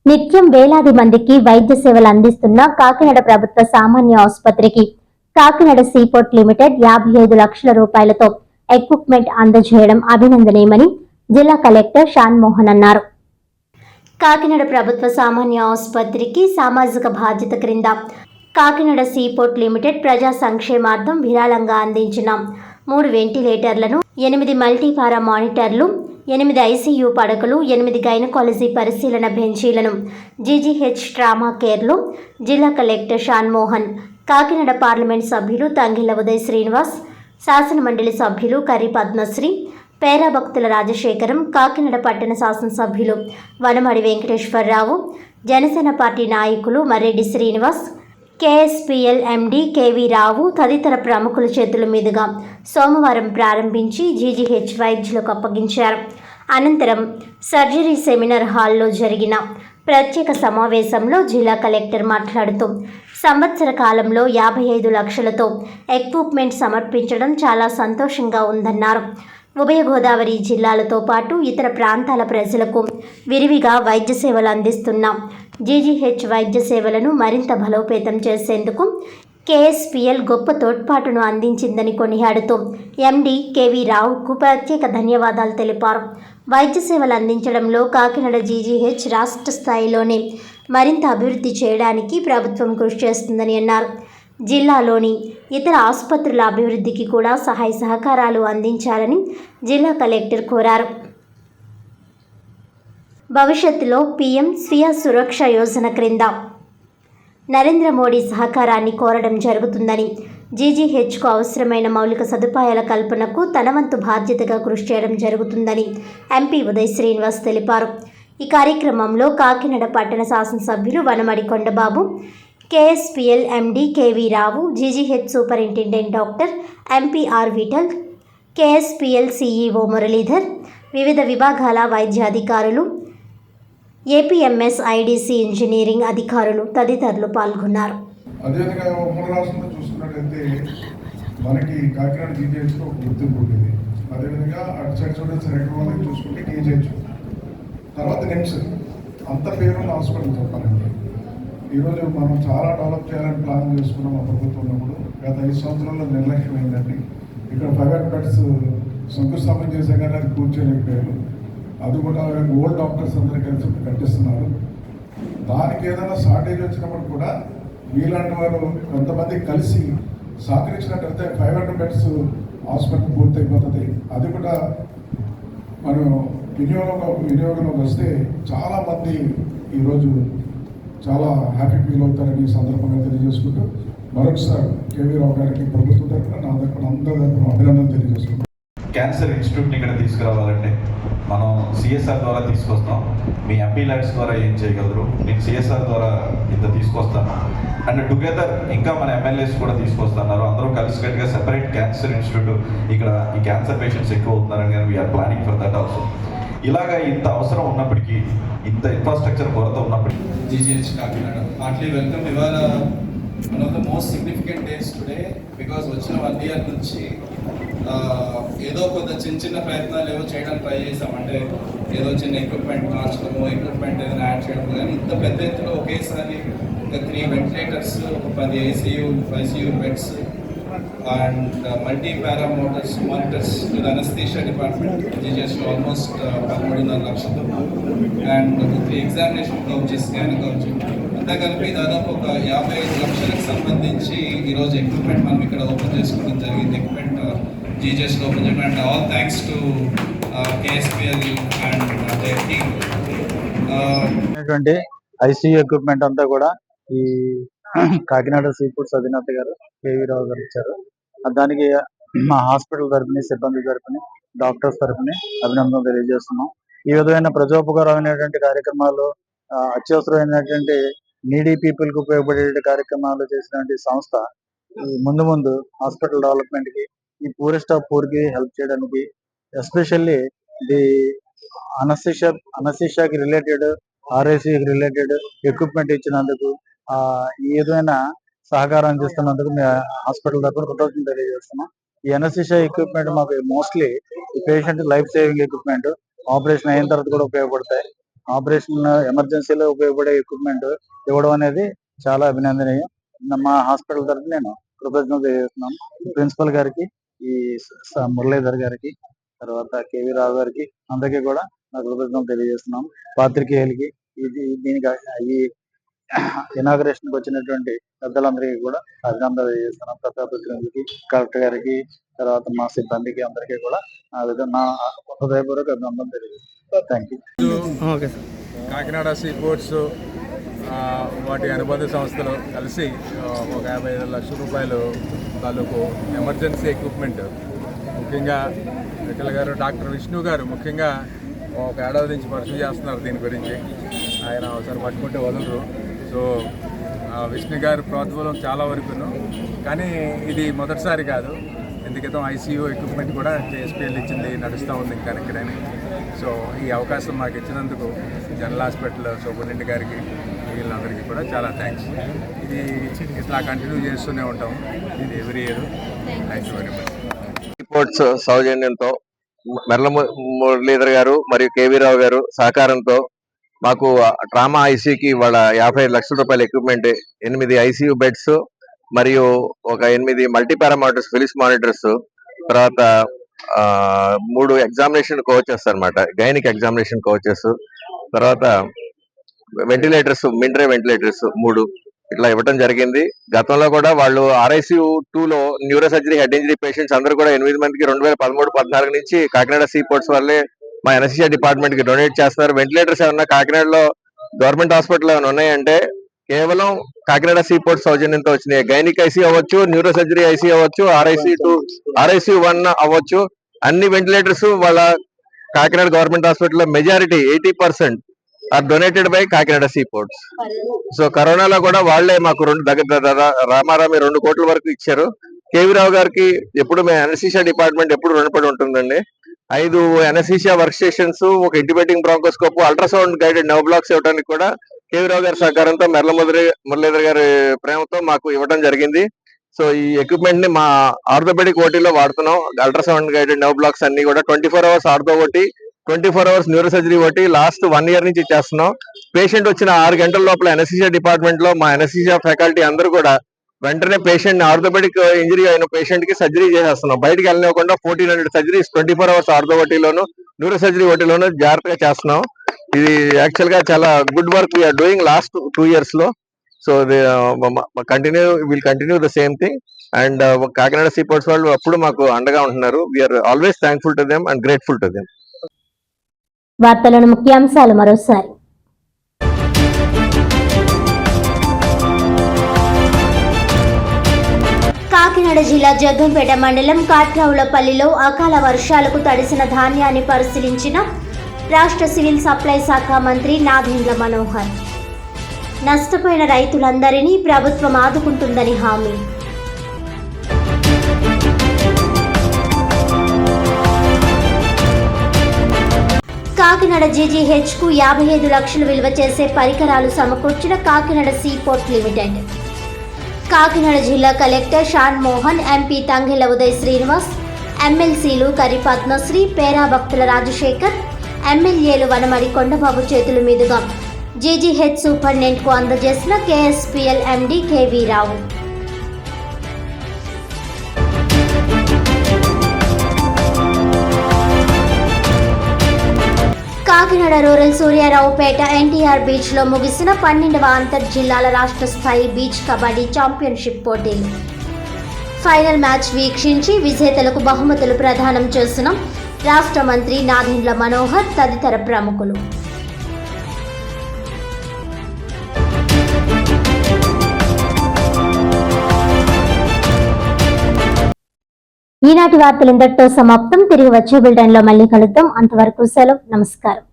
నిత్యం వేలాది మందికి వైద్య సేవలు అందిస్తున్న కాకినాడ ప్రభుత్వ సామాన్య ఆసుపత్రికి కాకినాడ సీపోర్ట్ లిమిటెడ్ 55 లక్షల రూపాయలతో ఎక్విప్మెంట్ అందజేయడం అభినందనీయమని జిల్లా కలెక్టర్ షాన్ మోహన్ అన్నారు. కాకినాడ ప్రభుత్వ సామాన్య ఆసుపత్రికి సామాజిక బాధ్యత క్రింద కాకినాడ సీపోర్ట్ లిమిటెడ్ ప్రజా సంక్షేమార్థం విరాళంగా అందించిన 3 వెంటిలేటర్లను, 8 మల్టీపారా మానిటర్లు, 8 ఐసీయూ పడకలు, 8 గైనకాలజీ పరిశీలన బెంచీలను జీజీహెచ్ ట్రామా కేర్లో జిల్లా కలెక్టర్ షాన్ మోహన్, కాకినాడ పార్లమెంట్ సభ్యులు తంగిళ్ల ఉదయ్ శ్రీనివాస్, శాసనమండలి సభ్యులు కరి పద్మశ్రీ, పేరా భక్తుల రాజశేఖరం, కాకినాడ పట్టణ శాసనసభ్యులు వనమడి వెంకటేశ్వరరావు, జనసేన పార్టీ నాయకులు మర్రెడ్డి శ్రీనివాస్, కేఎస్పీఎల్ ఎండీ కేవీ రావు తదితర ప్రముఖుల చేతుల మీదుగా సోమవారం ప్రారంభించి జీజీహెచ్ వైద్యులకు అప్పగించారు. అనంతరం సర్జరీ సెమినార్ హాల్లో జరిగిన ప్రత్యేక సమావేశంలో జిల్లా కలెక్టర్ మాట్లాడుతూ సంవత్సర కాలంలో 55 లక్షలతో ఎక్విప్మెంట్ సమర్పించడం చాలా సంతోషంగా ఉందన్నారు. ఉభయ గోదావరి జిల్లాలతో పాటు ఇతర ప్రాంతాల ప్రజలకు విరివిగా వైద్య సేవలు అందిస్తున్నాం. జీజీహెచ్ వైద్య సేవలను మరింత బలోపేతం చేసేందుకు కేఎస్పీఎల్ గొప్ప తోడ్పాటును అందించిందని కొనియాడుతూ ఎండీ కేవీ రావుకు ప్రత్యేక ధన్యవాదాలు తెలిపారు. వైద్య సేవలు అందించడంలో కాకినాడ జీజీహెచ్ రాష్ట్ర స్థాయిలోనే మరింత అభివృద్ధి చేయడానికి ప్రభుత్వం కృషి చేస్తుందని అన్నారు. జిల్లాలోని ఇతర ఆసుపత్రుల అభివృద్ధికి కూడా సహాయ సహకారాలు అందించాలని జిల్లా కలెక్టర్ కోరారు. భవిష్యత్తులో పీఎం స్వీయ సురక్ష యోజన క్రింద నరేంద్ర మోడీ సహకారాన్ని కోరడం జరుగుతుందని, జీజీహెచ్కు అవసరమైన మౌలిక సదుపాయాల కల్పనకు తన వంతు బాధ్యతగా కృషి చేయడం జరుగుతుందని ఎంపీ ఉదయ్ శ్రీనివాస్ తెలిపారు. ఈ కార్యక్రమంలో కాకినాడ పట్టణ శాసనసభ్యులు Vanamadi Kondababu, KSPL MD KV Rao, GGH superintendent doctor MPR Vittal, KSPL CEO Muralidhar, వివిధ విభాగాల వైద్య అధికారులు, ఏపీఎంఎస్ ఐడీసీ ఇంజనీరింగ్ అధికారులు తదితరులు పాల్గొన్నారు. అదేవిధంగా ఉమ్మడి రాష్ట్రంలో చూసుకున్నట్లయితే మనకి కాకినాడ జీజీహెచ్లో ఒక గుర్తింపు ఉంటుంది. అదేవిధంగా అటు సైడ్ సెంట్రల్ వాళ్ళకి చూసుకుంటే కేజీహెచ్, తర్వాత నిమ్స్, అంత పేరున్న హాస్పిటల్ చెప్పాలండి. ఈరోజు మనం చాలా డెవలప్ చేయాలని ప్లాన్ చేసుకున్నాం ఆ ప్రభుత్వం ఉన్నప్పుడు. గత 5 సంవత్సరాల్లో నిర్లక్ష్యం అయిందండి. ఇక్కడ ప్రైవేట్ బెడ్స్ శంకుస్థాపన చేసే కానీ అది కూర్చోలేకపోయారు. అది కూడా ఓల్డ్ డాక్టర్స్ అందరూ కలిసి కట్టిస్తున్నారు. దానికి ఏదైనా షార్టేజ్ వచ్చినప్పుడు కూడా వీలాంటి వారు కొంతమంది కలిసి సహకరించినట్లయితే 500 బెడ్స్ హాస్పిటల్ పూర్తి అయిపోతుంది. అది కూడా మనం వినియోగంలోకి వస్తే చాలామంది ఈరోజు చాలా హ్యాపీ ఫీల్ అవుతారని ఈ సందర్భంగా తెలియజేసుకుంటూ మరొకసారి కేవీ రావు గారికి ప్రభుత్వం తరఫున నా తరఫున అందరి తరఫున అభినందన తెలియజేసుకుంటాం. క్యాన్సర్ ఇన్స్టిట్యూట్ని ఇక్కడ తీసుకురావాలంటే మనం సిఎస్ఆర్ ద్వారా తీసుకొస్తాం. మీ ఎంపీ ల్యాడ్స్ ద్వారా ఏం చేయగలరు, నేను సిఎస్ఆర్ ద్వారా ఇంత తీసుకొస్తాను అండ్ టుగెదర్ ఇంకా మన ఎమ్మెల్యేస్ కూడా తీసుకొస్తున్నారు. అందరూ కలిసికట్టుగా సెపరేట్ క్యాన్సర్ ఇన్స్టిట్యూట్ ఇక్కడ ఈ క్యాన్సర్ పేషెంట్స్ ఎక్కువ అవుతున్నారని కానీ we are planning for that also. ఇలాగా ఇంత అవసరం ఉన్నప్పటికీ, ఇంత ఇన్ఫ్రాస్ట్రక్చర్ కొరత ఉన్నప్పటికీ జీజీహెచ్ కాకినాడ హార్ట్లీ వెల్కమ్. ఇవాళ one of the most significant days today because వచ్చిన 1 year నుంచి ఏదో కొంత చిన్న ప్రయత్నాలు ఏవో చేయడానికి ట్రై చేసాం. అంటే ఏదో చిన్న ఎక్విప్మెంట్ మార్చడము, ఎక్విప్మెంట్ ఏదైనా యాడ్ చేయడం, కానీ ఇంత పెద్ద ఎత్తులో ఒకేసారి ఒక 3 వెంటిలేటర్స్, ఒక 10 ICU beds and multi-para monitors to the anesthesia department, GGS almost 13 లక్షలు and 3 examination couches, scan couch అంతా కలిపి దాదాపు ఒక 55 లక్షలకు సంబంధించి ఈరోజు ఎక్విప్మెంట్ మనం ఇక్కడ ఓపెన్ చేసుకోవడం జరిగింది. ఎక్విప్మెంట్ GGS ఓపెన్ చేయడం and all thanks to KSPL and their team. ICU equipment అంతా కూడా ఈ కాకినాడ సీఫుడ్స్ అధినేత గారు కేవీ రావు గారు ఇచ్చారు. దానికి మా హాస్పిటల్ తరపుని, సిబ్బంది తరపుని, డాక్టర్స్ తరపుని అభినందనలు తెలియజేస్తున్నాం. ఈ విధమైన ప్రజోపకారమైనటువంటి కార్యక్రమాలు, అత్యవసరమైనటువంటి నీడీ పీపుల్ కు ఉపయోగపడే కార్యక్రమాలు చేసినటువంటి సంస్థ ముందు ముందు హాస్పిటల్ డెవలప్మెంట్ కి, ఈ పూరెస్ట్ ఆఫ్ పూర్ కి హెల్ప్ చేయడానికి, ఎస్పెషల్లీ ది అనస్థీషియాకి రిలేటెడ్, ఆర్ఐసీకి రిలేటెడ్ ఎక్విప్మెంట్ ఇచ్చినందుకు, ఈ విధమైన సహకారం అందిస్తున్నందుకు మీ హాస్పిటల్ తరఫున కృతజ్ఞతలు తెలియజేస్తున్నాం. ఈ అనస్థీషియా ఎక్విప్మెంట్ మాకు మోస్ట్లీ ఈ patient life saving equipment, operation అయిన తర్వాత కూడా ఉపయోగపడతాయి. ఆపరేషన్ ఎమర్జెన్సీలో ఉపయోగపడే ఎక్విప్మెంట్ ఇవ్వడం అనేది చాలా అభినందనీయం. మా హాస్పిటల్ తరఫున నేను కృతజ్ఞతలు తెలియజేస్తున్నాను. ప్రిన్సిపల్ గారికి, ఈ మురళీధర్ గారికి, తర్వాత కేవీ రావు గారికి అందరికీ కూడా నా కృతజ్ఞతలు తెలియజేస్తున్నాను. పాత్రికేయులకి దీనికి ఈ ఇనాగరేషన్ కి వచ్చినటువంటి పెద్దలందరికీ కూడా అభినందనలు తెలియజేస్తున్నాను. ప్రతినిధులకి, కలెక్టర్ గారికి, తర్వాత మా సిబ్బందికి అందరికీ కూడా ఆ విధంగా నా హృదయపూర్వక అభినందనలు తెలియజేస్తున్నాను. Thank you. Kakinada sea ports వాటి అనుబంధ సంస్థలు కలిసి ఒక 55 లక్షల రూపాయలు తాలూకు ఎమర్జెన్సీ ఎక్విప్మెంట్, ముఖ్యంగా విఠల్ గారు, డాక్టర్ విష్ణు గారు ముఖ్యంగా ఒక ఏడాది నుంచి పరిచయం చేస్తున్నారు దీని గురించి. ఆయన ఒకసారి పట్టుకుంటే వదలరు. సో విష్ణు గారి ప్రోద్బలం చాలా వరకును, కానీ ఇది మొదటిసారి కాదు. ఇందుకితం ఐసీయూ ఎక్విప్మెంట్ కూడా జేఎస్పీఎల్ ఇచ్చింది, నడుస్తూ ఉంది ఇంకా ఇక్కడని. సో ఈ అవకాశం మాకు ఇచ్చినందుకు జనరల్ హాస్పిటల్ సూపరింటెండెంట్ గారికి, వీళ్ళందరికీ కూడా చాలా థ్యాంక్స్. ఇది ఇట్లా కంటిన్యూ చేస్తూనే ఉంటాం ఇది every year. Thank you very much. Reports సౌజన్యంతో మెర్ల మురళీధర్ గారు మరియు కేవీ రావు గారు సహకారంతో మాకు ట్రామా ఐసీయూకి ఇవాళ 55 లక్షల రూపాయల ఎక్విప్మెంట్, 8 ఐసీయూ బెడ్స్ మరియు ఒక 8 మల్టీపారామీటర్స్ ఫిలిప్స్ మానిటర్స్, తర్వాత 3 ఎగ్జామినేషన్ కోచెస్ అన్నమాట, గైనిక్ ఎగ్జామినేషన్ కోచెస్, తర్వాత వెంటిలేటర్స్, మింట్రే వెంటిలేటర్స్ 3 ఇట్లా ఇవ్వడం జరిగింది. గతంలో కూడా వాళ్ళు RICU 2లో neuro surgery head injury patients అందరూ కూడా 8 మందికి 2013-14 నుంచి కాకినాడ సీ పోర్ట్స్ వాళ్ళే మా ఎనస్థీషియా డిపార్ట్మెంట్ కి డొనేట్ చేస్తున్నారు. వెంటిలేటర్స్ ఏమన్నా కాకినాడలో గవర్నమెంట్ హాస్పిటల్ ఏమైనా ఉన్నాయంటే కేవలం కాకినాడ సీ పోర్ట్స్ సౌజన్యంతో వచ్చినాయి. గైనిక్ ఐసీ అవ్వచ్చు, న్యూరో సర్జరీ ఐసీ అవ్వచ్చు, RICU 1 అవ్వచ్చు, అన్ని వెంటిలేటర్స్ వాళ్ళ కాకినాడ గవర్నమెంట్ హాస్పిటల్లో majority 80% are donated by Kakinada sea ports. So కరోనాలో కూడా వాళ్లే మాకు రామారామి 2 కోట్ల వరకు ఇచ్చారు. కేవీ రావు గారికి ఎప్పుడు మేము ఎనస్థీషియా డిపార్ట్మెంట్ ఎప్పుడు రుణపడి ఉంటుందండి. 5 ఎనస్థీషియా వర్క్ స్టేషన్స్, ఒక intubating bronchoscope, ultrasound guided nerve blocks ఇవ్వడానికి కూడా కేవీ రావు గారి సహకారంతో, మెర్ల మురళీధర్ గారి ప్రేమతో మాకు ఇవ్వడం జరిగింది. సో ఈ ఎక్విప్మెంట్ ని మా ఆర్థోపెడిక్ ఓటీలో వాడుతున్నాం. అల్ట్రాసౌండ్ గైడెడ్ నర్వ్ బ్లాక్స్ అన్ని కూడా 24 hours ortho OT, 24 hours neuro surgery ఒకటి లాస్ట్ 1 year నుంచి చేస్తున్నాం. పేషెంట్ వచ్చిన 6 గంటల లోపల ఎనస్థీషియా డిపార్ట్మెంట్ లో మా ఎనస్థీషియా ఫ్యాకల్టీ అందరూ కూడా వెంటనే పేషెంట్ ఆర్థోపెడిక్ ఇంజరీ అయిన పేషెంట్ కి సర్జరీ చేసేస్తున్నాం. బయటకు వెళ్ళనివ్వకుండా 1400 సర్జరీస్ 24 hours ఆర్థో ఓటీలోను, న్యూరో సర్జరీ ఓటీలోను జాగ్రత్తగా చేస్తున్నాం. ఇది యాక్చువల్ గా చాలా good work we are doing last 2 years లో. So will continue the same thing. And Kakinada sea ports వాళ్ళు అప్పుడు మాకు అండగా ఉంటున్నారు. We are always thankful to them and grateful to them. వార్తలను ముఖ్యాంశాలు మరోసారి. కాకినాడ జిల్లా జగ్గంపేట మండలం కాట్రావులపల్లిలో అకాల వర్షాలకు తడిసిన ధాన్యాన్ని పరిశీలించిన రాష్ట్ర సివిల్ సప్లై శాఖ మంత్రి నాదెండ్ల మనోహర్. నష్టపోయిన రైతులందరినీ ప్రభుత్వం ఆదుకుంటుందని హామీ. కాకినాడ GGH కు 55 లక్షలు విలువ చేసే పరికరాలు సమకూర్చిన Kakinada see port limited. Kakinada జిల్లా కలెక్టర్ షాన్ మోహన్, MP తంగెల ఉదయ్ శ్రీనివాస్, MLCలు కరి పద్మశ్రీ, పేరా భక్తుల రాజశేఖర్, MLAలు వనమడి కొండబాబు చేతుల మీదుగా GGH సూపరింటెండెంట్ కు అందజేసిన KSPL MD KV Rao. Kakinada rural Suryaraopeta NTR beach లో ముగిసిన 12వ అంతర్జిల్లాల రాష్ట్ర స్థాయి బీచ్ కబడ్డీ ఛాంపియన్షిప్ పోటీలు. ఫైనల్ మ్యాచ్ వీక్షించి విజేతలకు బహుమతులు ప్రదానం చేసిన రాష్ట్ర మంత్రి నాదెండ్ల మనోహర్ తదితర ప్రముఖులు. ఈనాటి వార్తలు ఇంతటితో సమాప్తం. తిరిగి వచ్చే బులెటిన్ లో మళ్ళీ కలుద్దాం. అంతవరకు సెలవు. నమస్కారం.